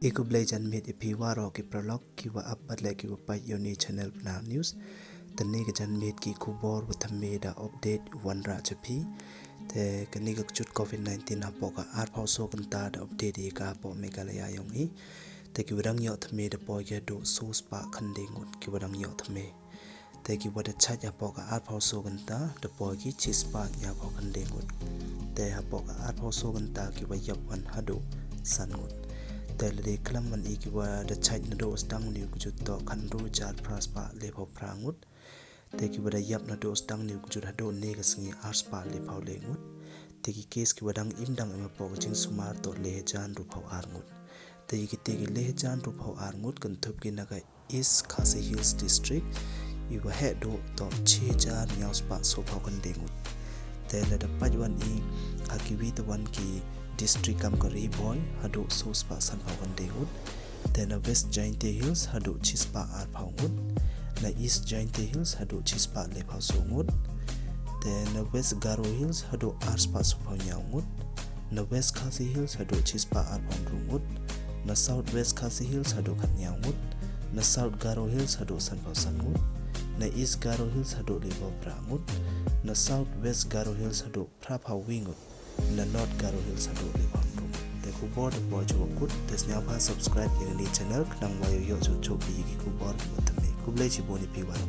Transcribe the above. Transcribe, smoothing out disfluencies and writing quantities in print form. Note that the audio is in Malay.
Ikublay jan mit ipi waro ki prolog ki wa apat le ki wa pai yoni channel na news tani ka jan mit ki kubor wa thamme da update wanra chapi te kani ka chut covid-19 hapo ka arpau so kanta da update e ka po Meghalaya yongi te ki wadang yo thamme da po ya do so spa khande ngut ki wadang yo thamme te ki wada chat hapo ka arpau so kanta da po ki chispa nya po khande ngut te hapo ka arpau so kanta ki wa yap wan hado san ngut Telede kelaman ikiwa da chat na do stang ni kujut to kanru jar praspa lepo prangut teki wada yap na do stang ni kujut hado ne kasengi arspa lepau lengut teki kes ki wadang imdang emapo kajing sumar to lehejan rupau arngut teki lehejan rupau arngut kentup ki naga East Khasi Hills District iwa he do to chejar nyauspa sopau kendengut telede pajwan i hakiwi tawan ki District Kamkari boy hado sospa sanpau kandengut then West Giant Hills hado chispa arpau ngut na East Giant Hills hado chispa lepau songut then West Garo Hills hado arspa sopau nyaungut na West Khasi Hills hado chispa arpau rungut na South West Khasi Hills hado khat nyaungut na South Garo Hills hado sanpau sangut na East Garo Hills hado lepau prangut na South West Garo Hills hado prapau wingut na North Garo Hills hado lepau rungut te kubor de boy jo kut tes nyapa subscribe ki ni channel nang wayo yo jo chopi ki kubor ki matame kublai chi boni pi waro